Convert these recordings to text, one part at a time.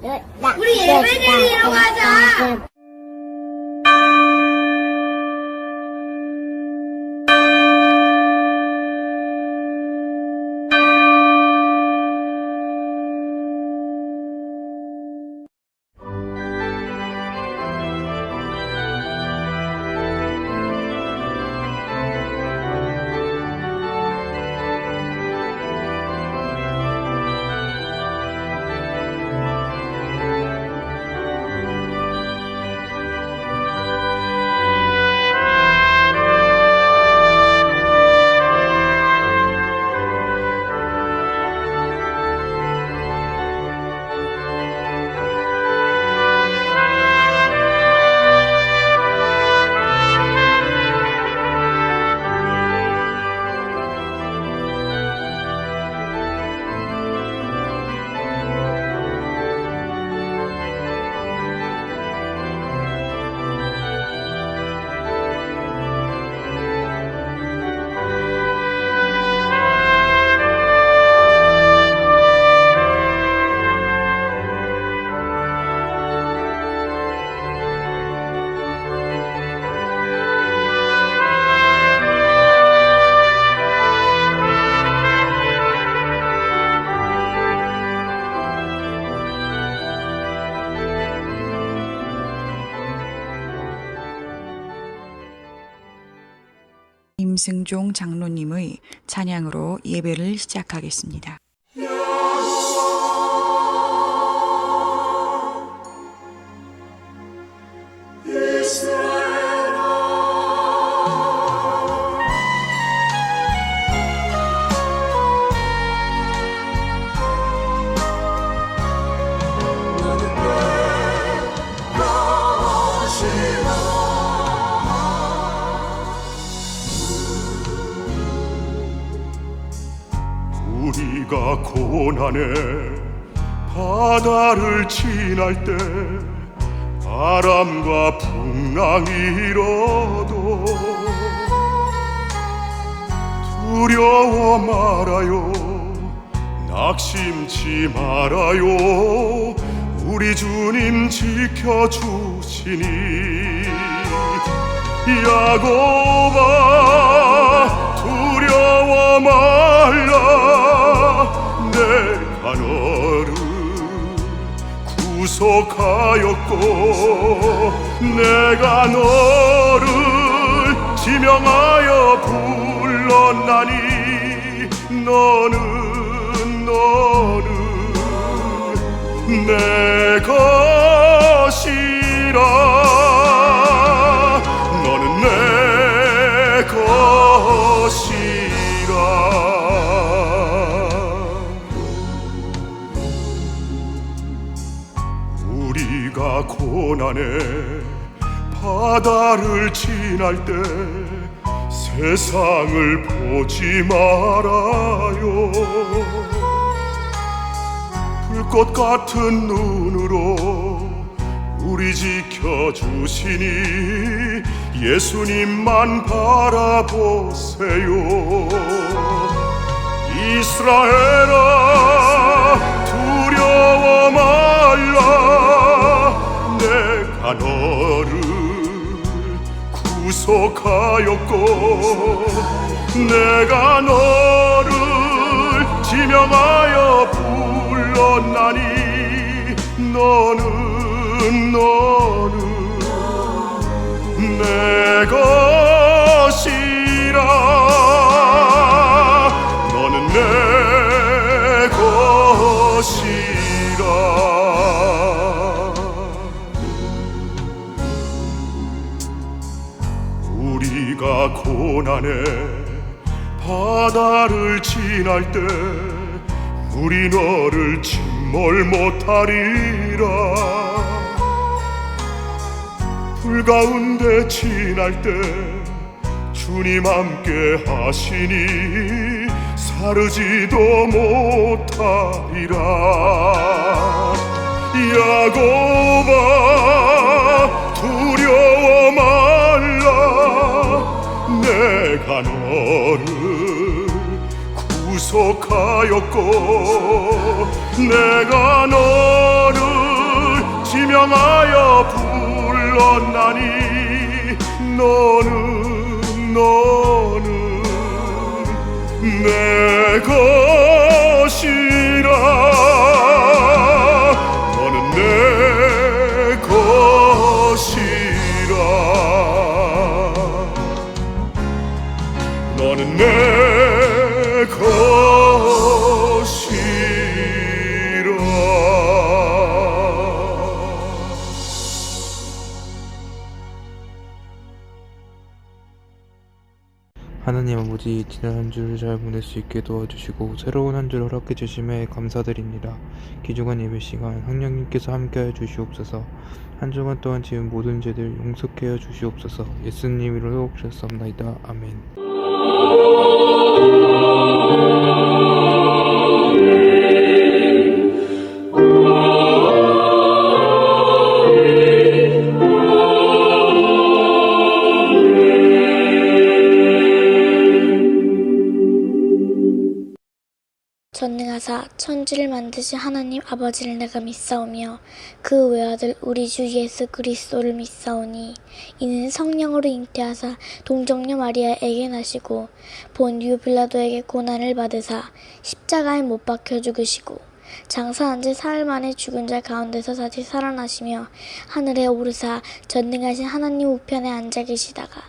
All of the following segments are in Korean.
우리 예배 드리러 가자. 임승종 장로님의 찬양으로 예배를 시작하겠습니다. 우리가 고난의 바다를 지날 때 바람과 풍랑이 일어도 두려워 말아요, 낙심치 말아요. 우리 주님 지켜주시니. 야곱아 두려워 말라, 내가 너를 구속하였고 내가 너를 지명하여 불렀나니 너는 내 것이라. 너는 내 것이라. 우리가 고난의 바다를 지날 때 세상을 보지 말아요. 불꽃 같은 눈으로 우리 지켜주시니 예수님만 바라보세요. 이스라엘아 두려워 말라, 내가 너를 구속하였고 내가 너를 지명하여 불렀나니 너는 내 것이라. 너는 내 것이라. 우리가 고난의 바다를 지날 때 우리 너를 침몰 못하리라. 불 가운데 지날 때 주님 함께 하시니 사르지도 못하리라. 야곱아 두려워 말라, 내가 너를 구속하였고 내가 너를 불렀나니 너는 내 것이라 너는 내 것이라 너는 내 것이라. 하나님 아버지, 지난 한 주를 잘 보낼 수 있게 도와주시고 새로운 한 주를 허락해 주심에 감사드립니다. 귀중한 예배 시간 성령님께서 함께하여 주시옵소서. 한 주간 동안 지은 모든 죄들 용서케 하여 주시옵소서. 예수님 이름으로 기도드렸사옵나이다. 아멘. 전능하사 천지를 만드신 하나님 아버지를 내가 믿사오며 그 외아들 우리 주 예수 그리스도를 믿사오니 이는 성령으로 잉태하사 동정녀 마리아에게 나시고 본디오 빌라도에게 고난을 받으사 십자가에 못 박혀 죽으시고 장사한 지 사흘 만에 죽은 자 가운데서 다시 살아나시며 하늘에 오르사 전능하신 하나님 우편에 앉아 계시다가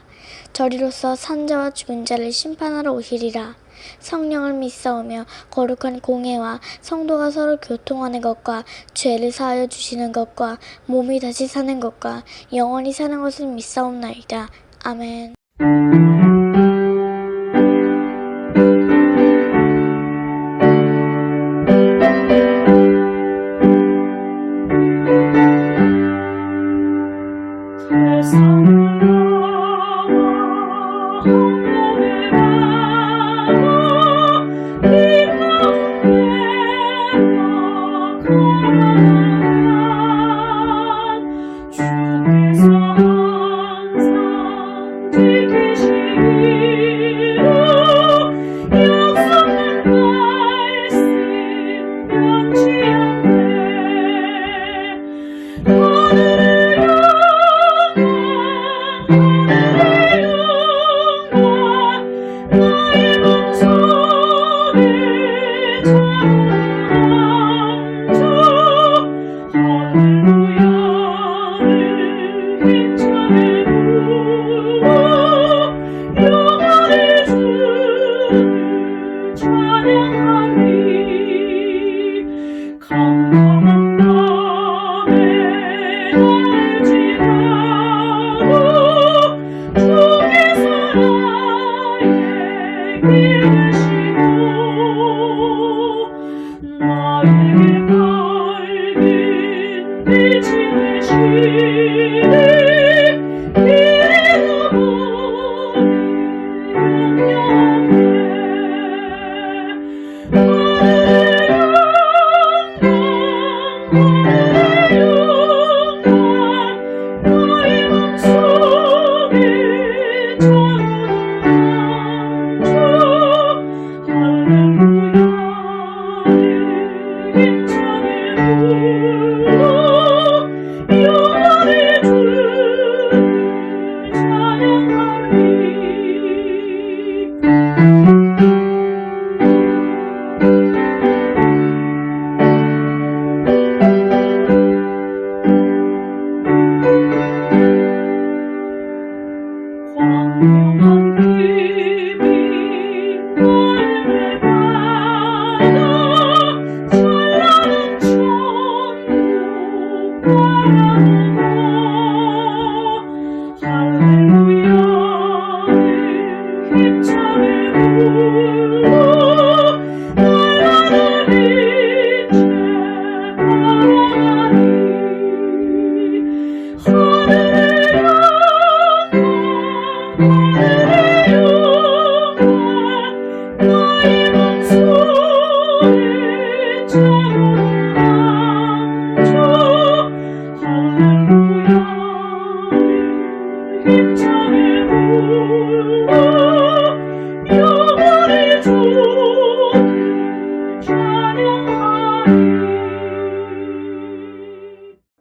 저리로서 산자와 죽은 자를 심판하러 오시리라. 성령을 믿사오며 거룩한 공회와 성도가 서로 교통하는 것과 죄를 사하여 주시는 것과 몸이 다시 사는 것과 영원히 사는 것을 믿사옵나이다. 아멘.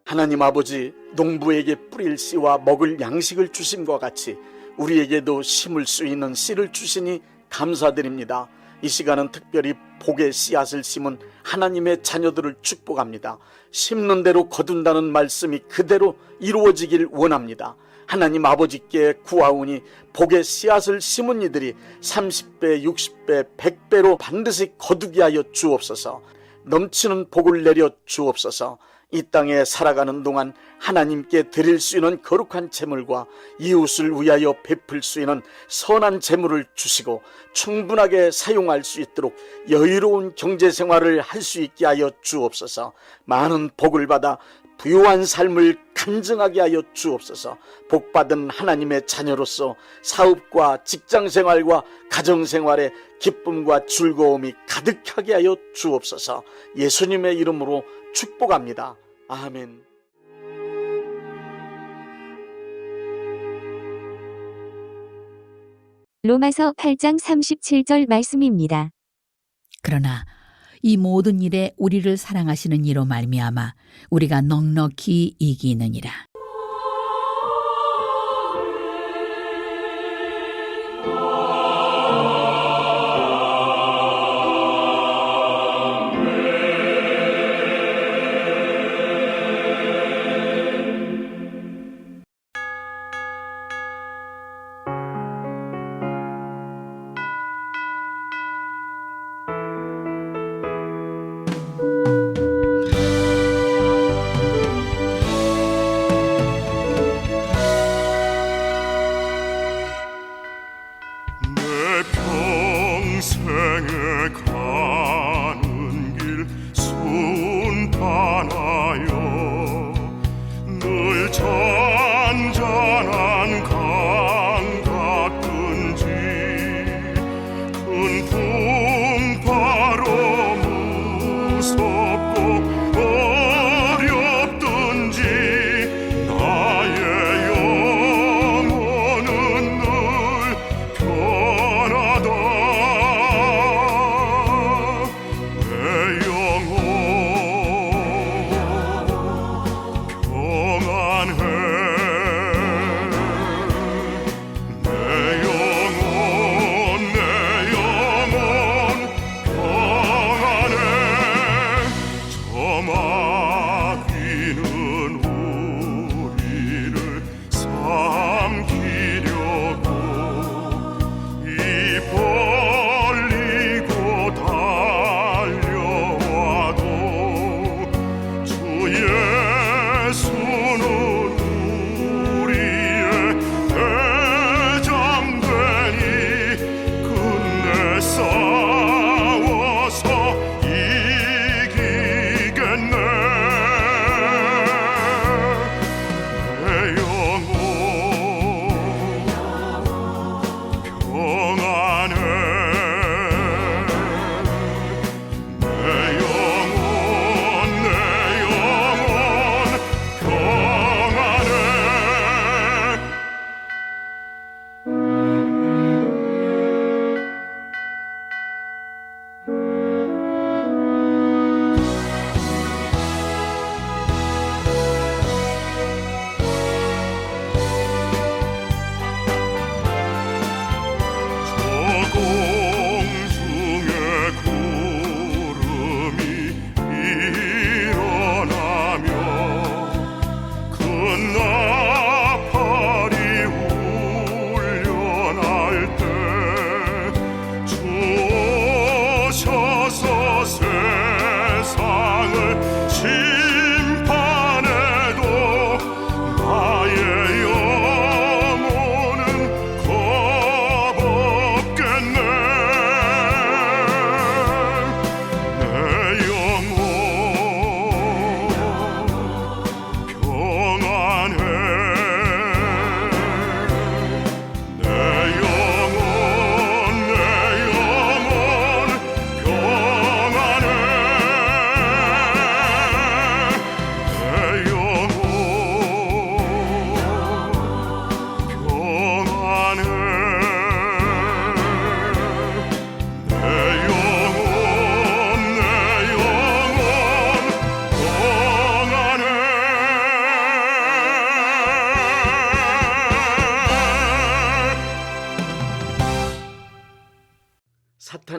하나님 아버지, 농부에게 뿌릴 씨와 먹을 양식을 주심과 같이 우리에게도 심을 수 있는 씨를 주시니 감사드립니다. 이 시간은 특별히 복의 씨앗을 심은 하나님의 자녀들을 축복합니다. 심는 대로 거둔다는 말씀이 그대로 이루어지길 원합니다. 하나님 아버지께 구하오니 복의 씨앗을 심은 이들이 30배, 60배, 100배로 반드시 거두게 하여 주옵소서. 넘치는 복을 내려 주옵소서. 이 땅에 살아가는 동안 하나님께 드릴 수 있는 거룩한 재물과 이웃을 위하여 베풀 수 있는 선한 재물을 주시고 충분하게 사용할 수 있도록 여유로운 경제생활을 할 수 있게 하여 주옵소서. 많은 복을 받아 부유한 삶을 간증하게 하여 주옵소서. 복받은 하나님의 자녀로서 사업과 직장생활과 가정생활에 기쁨과 즐거움이 가득하게 하여 주옵소서. 예수님의 이름으로 축복합니다. 아멘. 로마서 8장 37절 말씀입니다. 그러나 이 모든 일에 우리를 사랑하시는 이로 말미암아 우리가 넉넉히 이기느니라.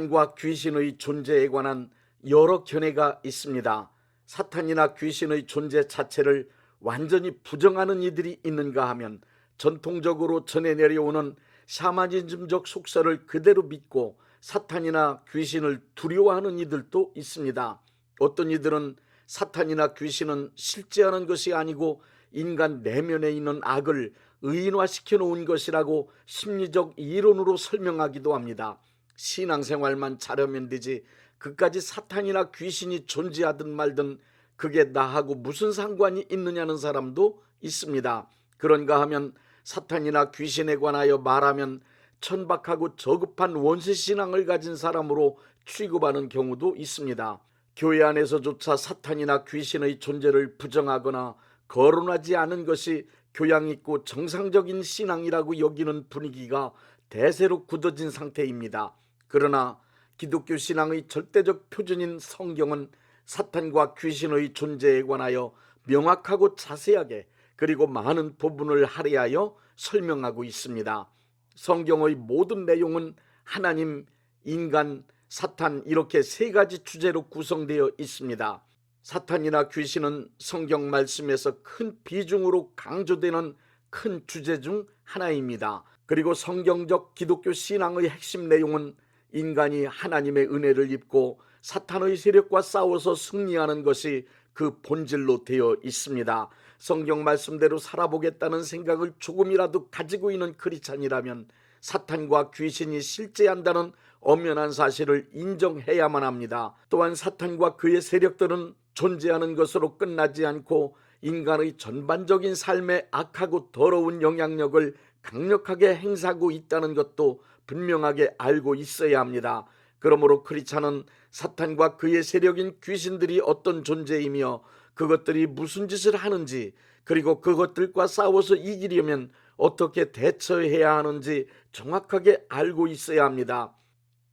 사탄과 귀신의 존재에 관한 여러 견해가 있습니다. 사탄이나 귀신의 존재 자체를 완전히 부정하는 이들이 있는가 하면 전통적으로 전해 내려오는 샤머니즘적 속설을 그대로 믿고 사탄이나 귀신을 두려워하는 이들도 있습니다. 어떤 이들은 사탄이나 귀신은 실제하는 것이 아니고 인간 내면에 있는 악을 의인화시켜 놓은 것이라고 심리적 이론으로 설명하기도 합니다. 신앙생활만 잘하면 되지 그까지 사탄이나 귀신이 존재하든 말든 그게 나하고 무슨 상관이 있느냐는 사람도 있습니다. 그런가 하면 사탄이나 귀신에 관하여 말하면 천박하고 저급한 원시신앙을 가진 사람으로 취급하는 경우도 있습니다. 교회 안에서조차 사탄이나 귀신의 존재를 부정하거나 거론하지 않은 것이 교양 있고 정상적인 신앙이라고 여기는 분위기가 대세로 굳어진 상태입니다. 그러나 기독교 신앙의 절대적 표준인 성경은 사탄과 귀신의 존재에 관하여 명확하고 자세하게 그리고 많은 부분을 할애하여 설명하고 있습니다. 성경의 모든 내용은 하나님, 인간, 사탄 이렇게 세 가지 주제로 구성되어 있습니다. 사탄이나 귀신은 성경 말씀에서 큰 비중으로 강조되는 큰 주제 중 하나입니다. 그리고 성경적 기독교 신앙의 핵심 내용은 인간이 하나님의 은혜를 입고 사탄의 세력과 싸워서 승리하는 것이 그 본질로 되어 있습니다. 성경 말씀대로 살아보겠다는 생각을 조금이라도 가지고 있는 크리스찬이라면 사탄과 귀신이 실제한다는 엄연한 사실을 인정해야만 합니다. 또한 사탄과 그의 세력들은 존재하는 것으로 끝나지 않고 인간의 전반적인 삶에 악하고 더러운 영향력을 강력하게 행사하고 있다는 것도 분명하게 알고 있어야 합니다. 그러므로 크리스찬은 사탄과 그의 세력인 귀신들이 어떤 존재이며 그것들이 무슨 짓을 하는지 그리고 그것들과 싸워서 이기려면 어떻게 대처해야 하는지 정확하게 알고 있어야 합니다.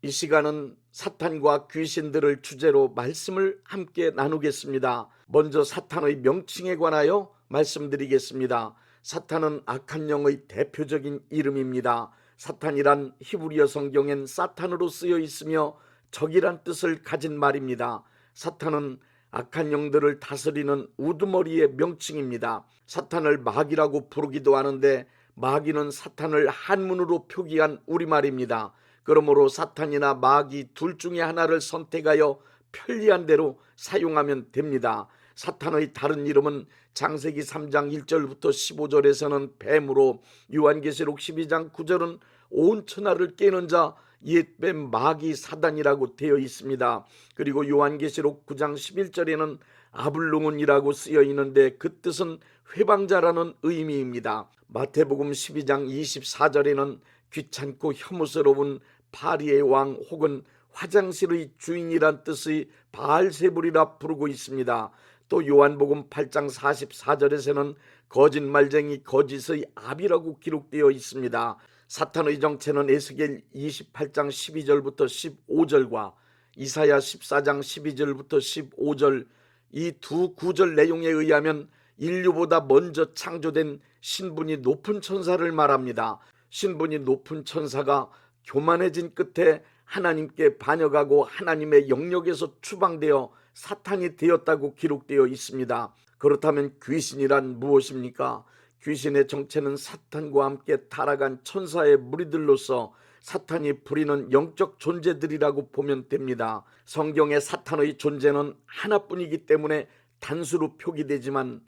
이 시간은 사탄과 귀신들을 주제로 말씀을 함께 나누겠습니다. 먼저 사탄의 명칭에 관하여 말씀드리겠습니다. 사탄은 악한 영의 대표적인 이름입니다. 사탄이란 히브리어 성경엔 사탄으로 쓰여 있으며 적이란 뜻을 가진 말입니다. 사탄은 악한 영들을 다스리는 우두머리의 명칭입니다. 사탄을 마귀라고 부르기도 하는데 마귀는 사탄을 한문으로 표기한 우리말입니다. 그러므로 사탄이나 마귀 둘 중에 하나를 선택하여 편리한 대로 사용하면 됩니다. 사탄의 다른 이름은 창세기 3장 1절부터 15절에서는 뱀으로, 요한계시록 12장 9절은 온 천하를 깨는 자 옛뱀 마귀 사단이라고 되어 있습니다. 그리고 요한계시록 9장 11절에는 아블롱온이라고 쓰여 있는데 그 뜻은 회방자라는 의미입니다. 마태복음 12장 24절에는 귀찮고 혐오스러운 파리의 왕 혹은 화장실의 주인이란 뜻의 바알세불이라 부르고 있습니다. 또 요한복음 8장 44절에서는 거짓말쟁이 거짓의 압이라고 기록되어 있습니다. 사탄의 정체는 에스겔 28장 12절부터 15절과 이사야 14장 12절부터 15절 이 두 구절 내용에 의하면 인류보다 먼저 창조된 신분이 높은 천사를 말합니다. 신분이 높은 천사가 교만해진 끝에 하나님께 반역하고 하나님의 영역에서 추방되어 사탄이 되었다고 기록되어 있습니다. 그렇다면 귀신이란 무엇입니까? 귀신의 정체는 사탄과 함께 타락한 천사의 무리들로서 사탄이 부리는 영적 존재들이라고 보면 됩니다. 성경의 사탄의 존재는 하나뿐이기 때문에 단수로 표기되지만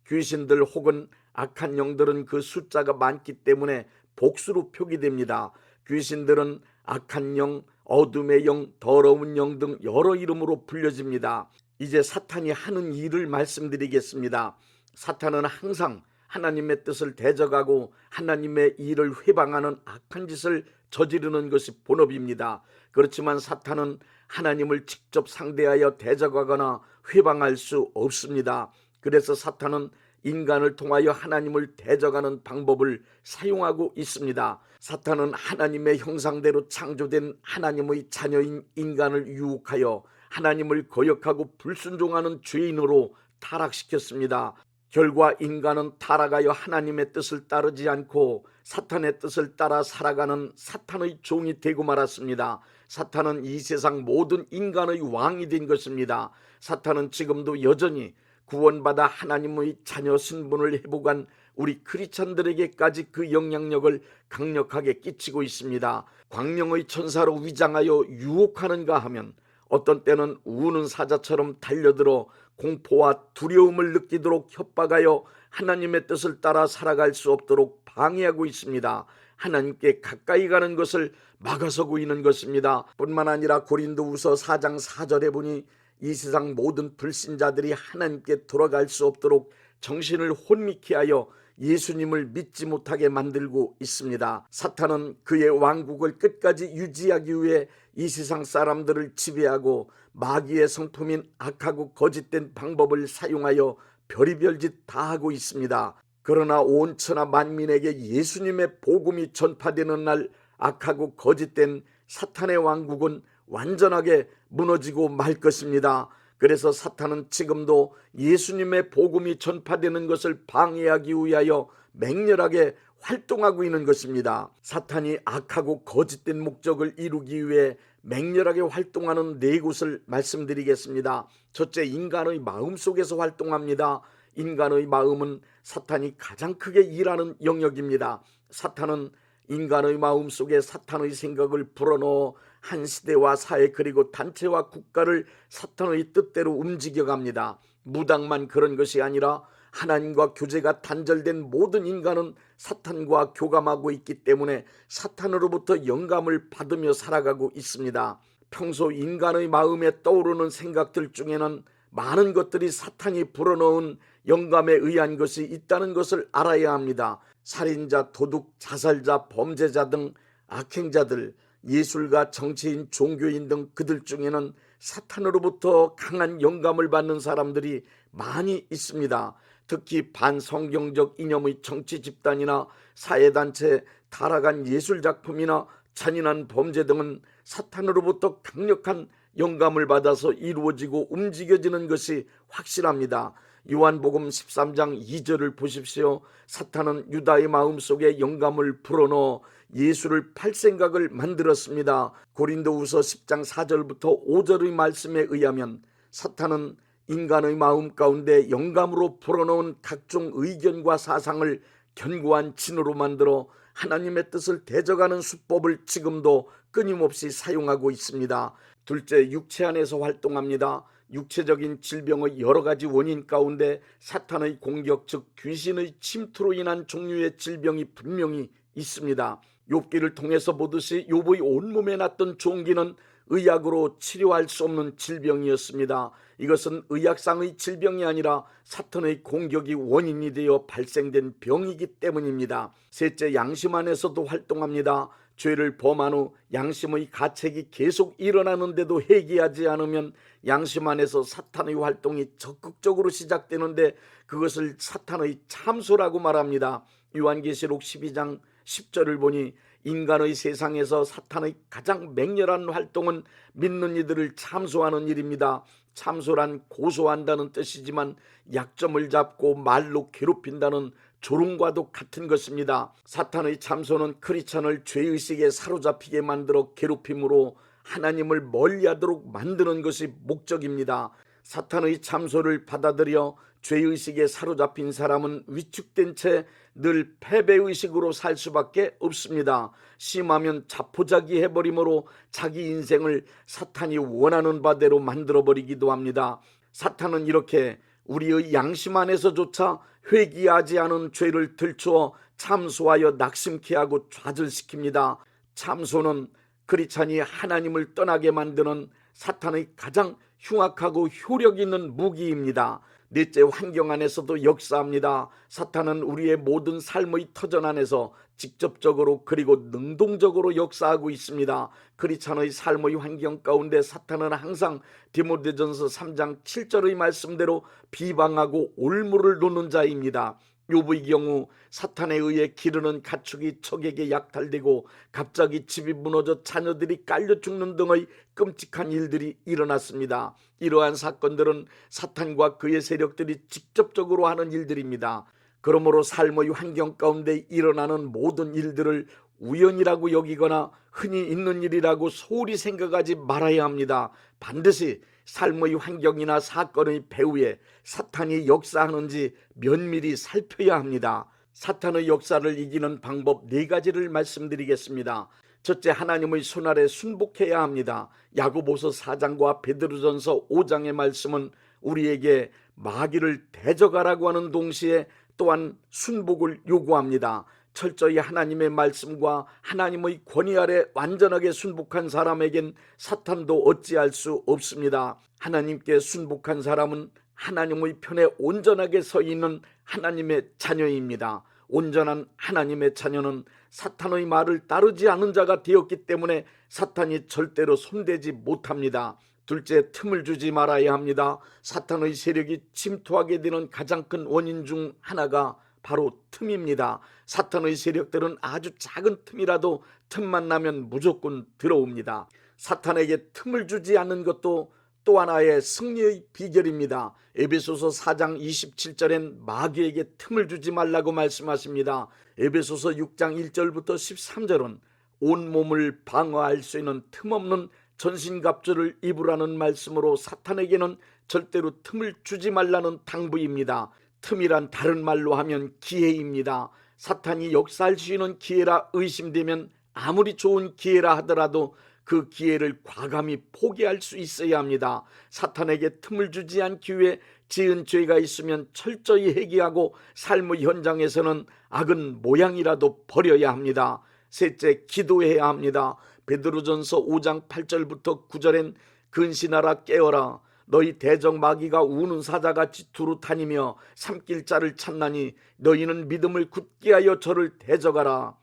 귀신들 혹은 악한 영들은 그 숫자가 많기 때문에 복수로 표기됩니다. 귀신들은 악한 영, 어둠의 영, 더러운 영 등 여러 이름으로 불려집니다. 이제 사탄이 하는 일을 말씀드리겠습니다. 사탄은 항상 하나님의 뜻을 대적하고 하나님의 일을 회방하는 악한 짓을 저지르는 것이 본업입니다. 그렇지만 사탄은 하나님을 직접 상대하여 대적하거나 회방할 수 없습니다. 그래서 사탄은 인간을 통하여 하나님을 대적하는 방법을 사용하고 있습니다. 사탄은 하나님의 형상대로 창조된 하나님의 자녀인 인간을 유혹하여 하나님을 거역하고 불순종하는 죄인으로 타락시켰습니다. 결과 인간은 타락하여 하나님의 뜻을 따르지 않고 사탄의 뜻을 따라 살아가는 사탄의 종이 되고 말았습니다. 사탄은 이 세상 모든 인간의 왕이 된 것입니다. 사탄은 지금도 여전히 구원받아 하나님의 자녀 신분을 회복한 우리 크리스찬들에게까지 그 영향력을 강력하게 끼치고 있습니다. 광명의 천사로 위장하여 유혹하는가 하면 어떤 때는 우는 사자처럼 달려들어 공포와 두려움을 느끼도록 협박하여 하나님의 뜻을 따라 살아갈 수 없도록 방해하고 있습니다. 하나님께 가까이 가는 것을 막아서고 있는 것입니다. 뿐만 아니라 고린도후서 4장 4절에 보니 이 세상 모든 불신자들이 하나님께 돌아갈 수 없도록 정신을 혼미케 하여 예수님을 믿지 못하게 만들고 있습니다. 사탄은 그의 왕국을 끝까지 유지하기 위해 이 세상 사람들을 지배하고 마귀의 성품인 악하고 거짓된 방법을 사용하여 별의별 짓 다 하고 있습니다. 그러나 온 천하 만민에게 예수님의 복음이 전파되는 날 악하고 거짓된 사탄의 왕국은 완전하게 무너지고 말 것입니다. 그래서 사탄은 지금도 예수님의 복음이 전파되는 것을 방해하기 위하여 맹렬하게 활동하고 있는 것입니다. 사탄이 악하고 거짓된 목적을 이루기 위해 맹렬하게 활동하는 네 곳을 말씀드리겠습니다. 첫째, 인간의 마음 속에서 활동합니다. 인간의 마음은 사탄이 가장 크게 일하는 영역입니다. 사탄은 인간의 마음 속에 사탄의 생각을 불어넣어 한 시대와 사회 그리고 단체와 국가를 사탄의 뜻대로 움직여갑니다. 무당만 그런 것이 아니라 하나님과 교제가 단절된 모든 인간은 사탄과 교감하고 있기 때문에 사탄으로부터 영감을 받으며 살아가고 있습니다. 평소 인간의 마음에 떠오르는 생각들 중에는 많은 것들이 사탄이 불어넣은 영감에 의한 것이 있다는 것을 알아야 합니다. 살인자, 도둑, 자살자, 범죄자 등 악행자들, 예술가, 정치인, 종교인 등 그들 중에는 사탄으로부터 강한 영감을 받는 사람들이 많이 있습니다. 특히 반성경적 이념의 정치 집단이나 사회단체, 타락한 예술작품이나 잔인한 범죄 등은 사탄으로부터 강력한 영감을 받아서 이루어지고 움직여지는 것이 확실합니다. 요한복음 13장 2절을 보십시오. 사탄은 유다의 마음속에 영감을 불어넣어 예수를 팔 생각을 만들었습니다. 고린도후서 10장 4절부터 5절의 말씀에 의하면 사탄은 인간의 마음 가운데 영감으로 불어넣은 각종 의견과 사상을 견고한 진으로 만들어 하나님의 뜻을 대적하는 수법을 지금도 끊임없이 사용하고 있습니다. 둘째, 육체 안에서 활동합니다. 육체적인 질병의 여러 가지 원인 가운데 사탄의 공격, 즉 귀신의 침투로 인한 종류의 질병이 분명히 있습니다. 욥기를 통해서 보듯이 욥의 온몸에 났던 종기는 의학으로 치료할 수 없는 질병이었습니다. 이것은 의학상의 질병이 아니라 사탄의 공격이 원인이 되어 발생된 병이기 때문입니다. 셋째, 양심 안에서도 활동합니다. 죄를 범한 후 양심의 가책이 계속 일어나는데도 회개하지 않으면 양심 안에서 사탄의 활동이 적극적으로 시작되는데 그것을 사탄의 참소라고 말합니다. 요한계시록 12장 10절을 보니 인간의 세상에서 사탄의 가장 맹렬한 활동은 믿는 이들을 참소하는 일입니다. 참소란 고소한다는 뜻이지만 약점을 잡고 말로 괴롭힌다는 조롱과도 같은 것입니다. 사탄의 참소는 크리스찬을 죄의식에 사로잡히게 만들어 괴롭힘으로 하나님을 멀리하도록 만드는 것이 목적입니다. 사탄의 참소를 받아들여 죄의식에 사로잡힌 사람은 위축된 채 늘 패배의식으로 살 수밖에 없습니다. 심하면 자포자기 해버림으로 자기 인생을 사탄이 원하는 바대로 만들어버리기도 합니다. 사탄은 이렇게 우리의 양심 안에서조차 회개하지 않은 죄를 들추어 참소하여 낙심케 하고 좌절시킵니다. 참소는 크리스찬이 하나님을 떠나게 만드는 사탄의 가장 흉악하고 효력 있는 무기입니다. 넷째, 환경 안에서도 역사합니다. 사탄은 우리의 모든 삶의 터전 안에서 직접적으로 그리고 능동적으로 역사하고 있습니다. 크리스찬의 삶의 환경 가운데 사탄은 항상 디모데전서 3장 7절의 말씀대로 비방하고 올무를 놓는 자입니다. 욥의 경우 사탄에 의해 기르는 가축이 적에게 약탈되고 갑자기 집이 무너져 자녀들이 깔려 죽는 등의 끔찍한 일들이 일어났습니다. 이러한 사건들은 사탄과 그의 세력들이 직접적으로 하는 일들입니다. 그러므로 삶의 환경 가운데 일어나는 모든 일들을 우연이라고 여기거나 흔히 있는 일이라고 소홀히 생각하지 말아야 합니다. 반드시 삶의 환경이나 사건의 배후에 사탄이 역사하는지 면밀히 살펴야 합니다. 사탄의 역사를 이기는 방법 4가지를 말씀드리겠습니다. 첫째, 하나님의 손 아래 순복해야 합니다. 야고보서 4장과 베드로전서 5장의 말씀은 우리에게 마귀를 대적하라고 하는 동시에 또한 순복을 요구합니다. 철저히 하나님의 말씀과 하나님의 권위 아래 완전하게 순복한 사람에겐 사탄도 어찌할 수 없습니다. 하나님께 순복한 사람은 하나님의 편에 온전하게 서 있는 하나님의 자녀입니다. 온전한 하나님의 자녀는 사탄의 말을 따르지 않은 자가 되었기 때문에 사탄이 절대로 손대지 못합니다. 둘째, 틈을 주지 말아야 합니다. 사탄의 세력이 침투하게 되는 가장 큰 원인 중 하나가 바로 틈입니다. 사탄의 세력들은 아주 작은 틈이라도 틈만 나면 무조건 들어옵니다. 사탄에게 틈을 주지 않는 것도 또 하나의 승리의 비결입니다. 에베소서 4장 27절엔 마귀에게 틈을 주지 말라고 말씀하십니다. 에베소서 6장 1절부터 13절은 온몸을 방어할 수 있는 틈없는 전신갑주를 입으라는 말씀으로 사탄에게는 절대로 틈을 주지 말라는 당부입니다. 틈이란 다른 말로 하면 기회입니다. 사탄이 역사할 수 있는 기회라 의심되면 아무리 좋은 기회라 하더라도 그 기회를 과감히 포기할 수 있어야 합니다. 사탄에게 틈을 주지 않기 위해 지은 죄가 있으면 철저히 회개하고 삶의 현장에서는 악은 모양이라도 버려야 합니다. 셋째, 기도해야 합니다. 베드로전서 5장 8절부터 9절엔 근신하라 깨어라 너희 대적 마귀가 우는 사자같이 두루 다니며 삼킬 자를 찾나니 너희는 믿음을 굳게 하여 저를 대적하라.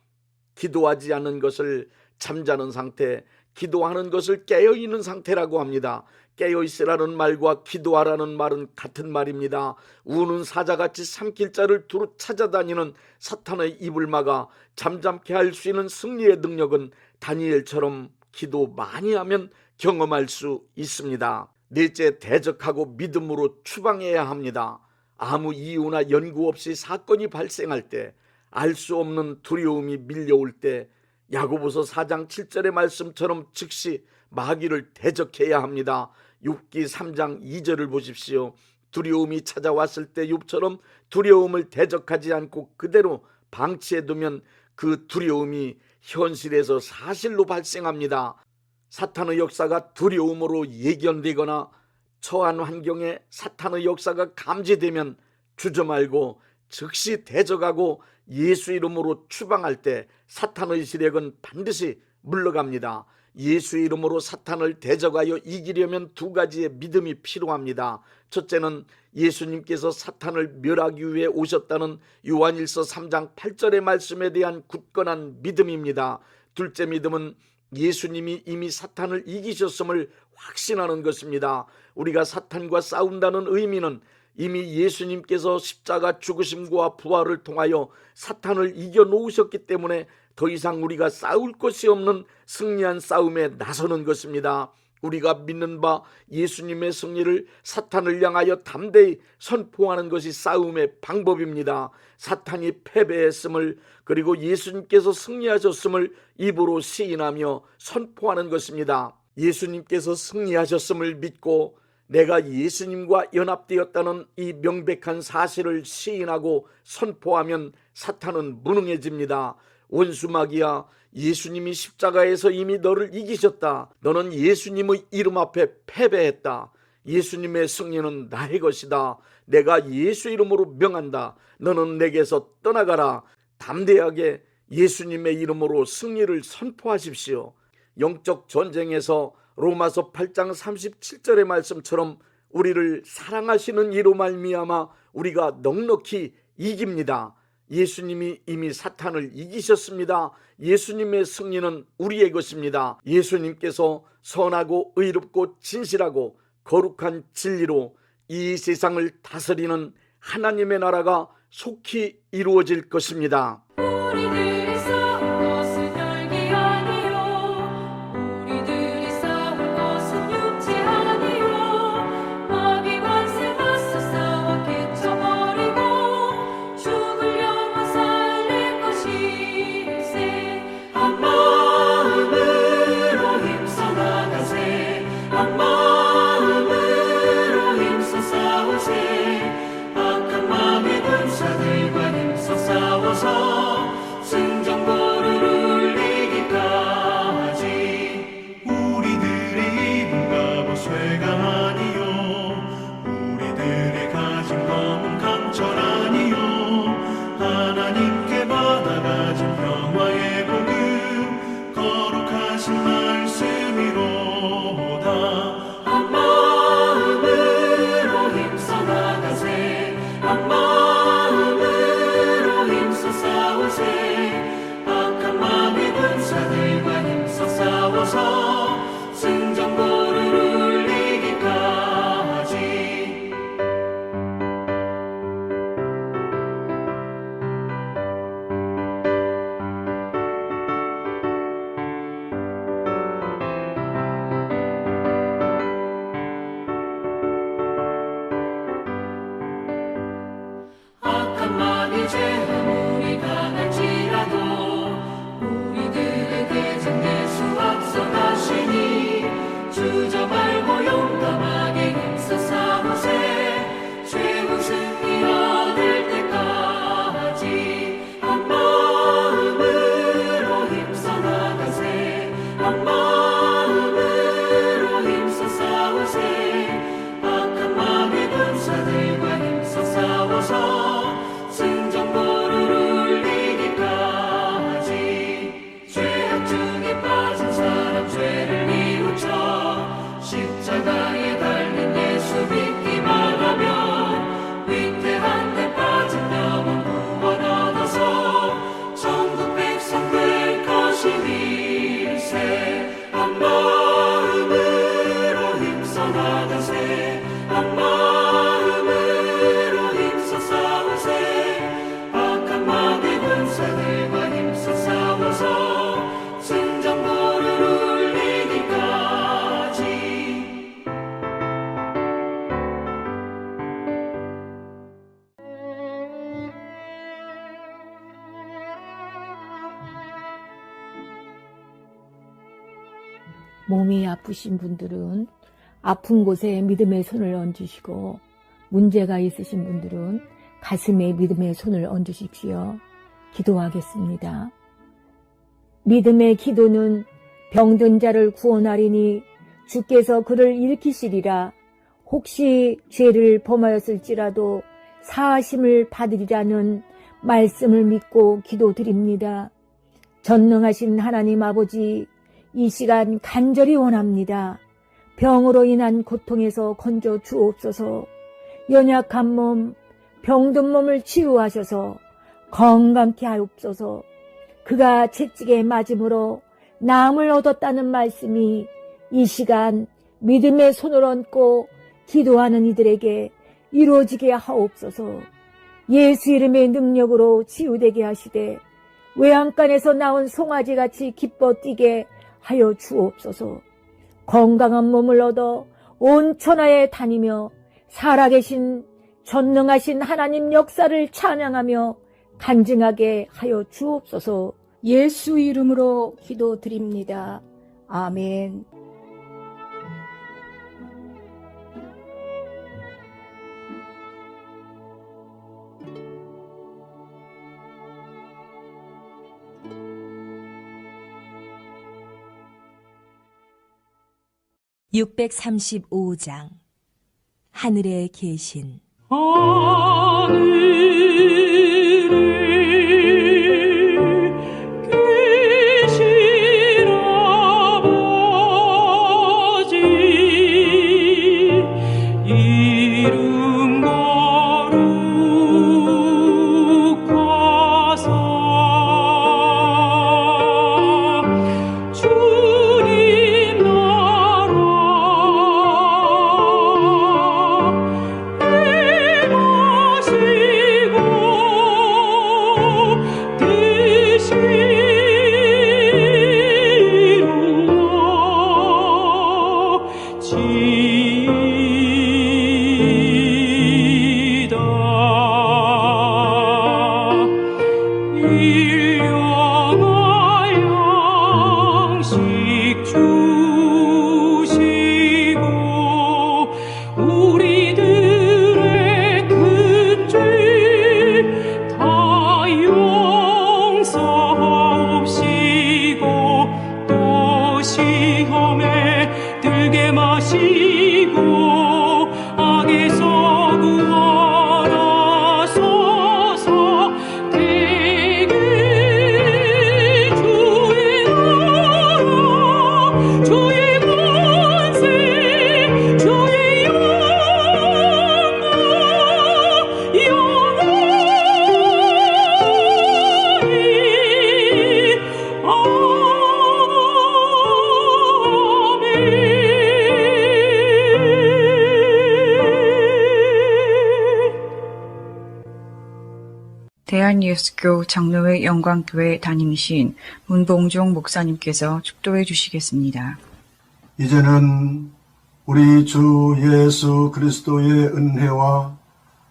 기도하지 않는 것을 잠자는 상태, 기도하는 것을 깨어있는 상태라고 합니다. 깨어있으라는 말과 기도하라는 말은 같은 말입니다. 우는 사자같이 삼킬 자를 두루 찾아다니는 사탄의 입을 막아 잠잠케 할 수 있는 승리의 능력은 다니엘처럼 기도 많이 하면 경험할 수 있습니다. 넷째, 대적하고 믿음으로 추방해야 합니다. 아무 이유나 연구 없이 사건이 발생할 때, 알 수 없는 두려움이 밀려올 때 야고보서 4장 7절의 말씀처럼 즉시 마귀를 대적해야 합니다. 욥기 3장 2절을 보십시오. 두려움이 찾아왔을 때 욥처럼 두려움을 대적하지 않고 그대로 방치해두면 그 두려움이 현실에서 사실로 발생합니다. 사탄의 역사가 두려움으로 예견되거나 처한 환경에 사탄의 역사가 감지되면 주저말고 즉시 대적하고 예수 이름으로 추방할 때 사탄의 세력은 반드시 물러갑니다. 예수 이름으로 사탄을 대적하여 이기려면 2가지의 믿음이 필요합니다. 첫째는 예수님께서 사탄을 멸하기 위해 오셨다는 요한일서 3장 8절의 말씀에 대한 굳건한 믿음입니다. 둘째 믿음은 예수님이 이미 사탄을 이기셨음을 확신하는 것입니다. 우리가 사탄과 싸운다는 의미는 이미 예수님께서 십자가 죽으심과 부활을 통하여 사탄을 이겨놓으셨기 때문에 더 이상 우리가 싸울 것이 없는 승리한 싸움에 나서는 것입니다. 우리가 믿는 바 예수님의 승리를 사탄을 향하여 담대히 선포하는 것이 싸움의 방법입니다. 사탄이 패배했음을 그리고 예수님께서 승리하셨음을 입으로 시인하며 선포하는 것입니다. 예수님께서 승리하셨음을 믿고 내가 예수님과 연합되었다는 이 명백한 사실을 시인하고 선포하면 사탄은 무능해집니다. 원수 마귀야, 예수님이 십자가에서 이미 너를 이기셨다. 너는 예수님의 이름 앞에 패배했다. 예수님의 승리는 나의 것이다. 내가 예수 이름으로 명한다. 너는 내게서 떠나가라. 담대하게 예수님의 이름으로 승리를 선포하십시오. 영적 전쟁에서 로마서 8장 37절의 말씀처럼 우리를 사랑하시는 이로 말미암아 우리가 넉넉히 이깁니다. 예수님이 이미 사탄을 이기셨습니다. 예수님의 승리는 우리의 것입니다. 예수님께서 선하고 의롭고 진실하고 거룩한 진리로 이 세상을 다스리는 하나님의 나라가 속히 이루어질 것입니다. 우리들이 싸운 것은 열기 아니요 우리들이 싸운 것은 육체 아니요 마귀 관세 맞서 싸워 깨쳐버리고 죽을 영혼 살릴 것일세. 한 마음으로 힘써 나가세. 한 마음으로 힘써 싸우세. 악한 마음의 군사들과 힘써 싸워서 승전보를 울리기까지. 우리들의 입은 갑옷 쇠강 아니요 우리들의 가진 검은 강철 아니요 하나님께 받아가진 평화의 복음 거룩하신 말씀이로다. 한 마음으로 힘써 나가세. 한 마음으로 힘써 싸우세. 악한 마음의 군사들과 힘써 싸워서 승전보를 울리기까지. 악한 마귀 죄 아무리 강할지라도 우리들에게 전 예수 앞서가시니 주저 말고 용감하게 힘써 싸우세. 최후 승리 얻을 때까지. 한 마음으로 힘써 나가세. 한 마음으로 힘써 싸우세. 악한 마귀 군사들과 힘써 싸워서 승전보를 울리기까지. 죄악 중에 빠진 사람 죄를 뉘우쳐 십자가에 달린 예수 믿기만 하면 위태한 데 빠진 영혼 구원 얻어서 천국 백성 될 것임일세. 한 마음으로 힘써 나가세. 한 마음으로 힘써 싸우세. 악한 마귀 군사들과 힘써 싸워서 승전보를 울리기까지. 몸이 아프신 분들은 아픈 곳에 믿음의 손을 얹으시고 문제가 있으신 분들은 가슴에 믿음의 손을 얹으십시오. 기도하겠습니다. 믿음의 기도는 병든 자를 구원하리니 주께서 그를 일으키시리라. 혹시 죄를 범하였을지라도 사하심을 받으리라는 말씀을 믿고 기도드립니다. 전능하신 하나님 아버지, 이 시간 간절히 원합니다. 병으로 인한 고통에서 건져 주옵소서. 연약한 몸, 병든 몸을 치유하셔서 건강케 하옵소서. 그가 채찍에 맞음으로 나음을 얻었다는 말씀이 이 시간 믿음의 손을 얹고 기도하는 이들에게 이루어지게 하옵소서. 예수 이름의 능력으로 치유되게 하시되 외양간에서 나온 송아지같이 기뻐 뛰게 하여 주옵소서. 건강한 몸을 얻어 온 천하에 다니며 살아계신 전능하신 하나님 역사를 찬양하며 간증하게 하여 주옵소서. 예수 이름으로 기도드립니다. 아멘. (635장) 하늘에 계신 마시고 대한예수교 장로회 영광교회 담임이신 문봉종 목사님께서 축도해 주시겠습니다. 이제는 우리 주 예수 그리스도의 은혜와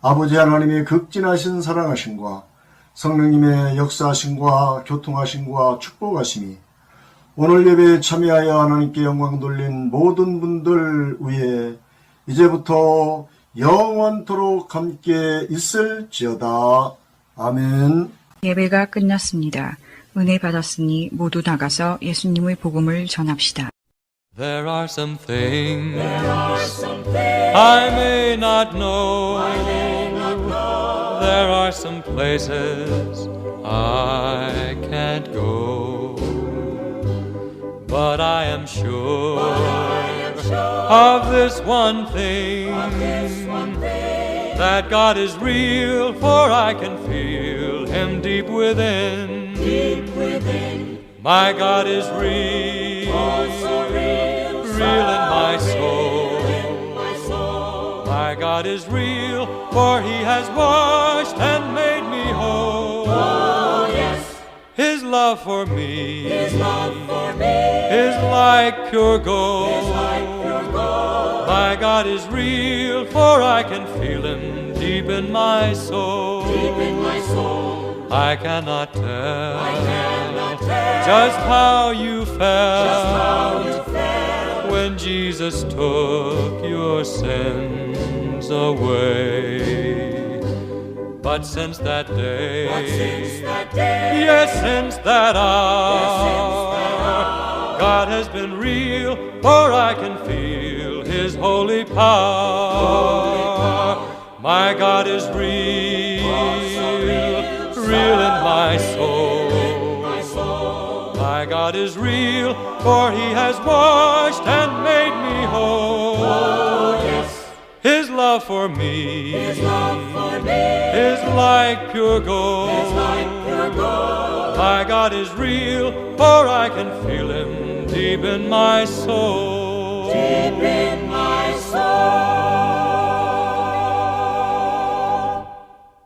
아버지 하나님의 극진하신 사랑하심과 성령님의 역사하심과 교통하심과 축복하심이 오늘 예배에 참여하여 하나님께 영광 돌린 모든 분들 위에 이제부터 영원토록 함께 있을지어다. 아멘. 예배가 끝났습니다. 은혜 받았으니 모두 나가서 예수님의 복음을 전합시다. There are some things I may not know. There are some places I can't go. But I am sure of this one thing, that God is real, for I can feel Him deep within. My God is real, real in my soul. My God is real, for He has washed and made me whole. His love for me is like pure gold. My God is real, for I can feel Him deep in my soul. I cannot tell just how you felt when Jesus took your sins away. But since that day, yes, since that hour, God has been real, for I can feel His holy power. My God is real, real in my soul. My God is real, for He has washed and made me whole. His love for me is like pure gold. My God is real, for I can feel Him deep in my soul.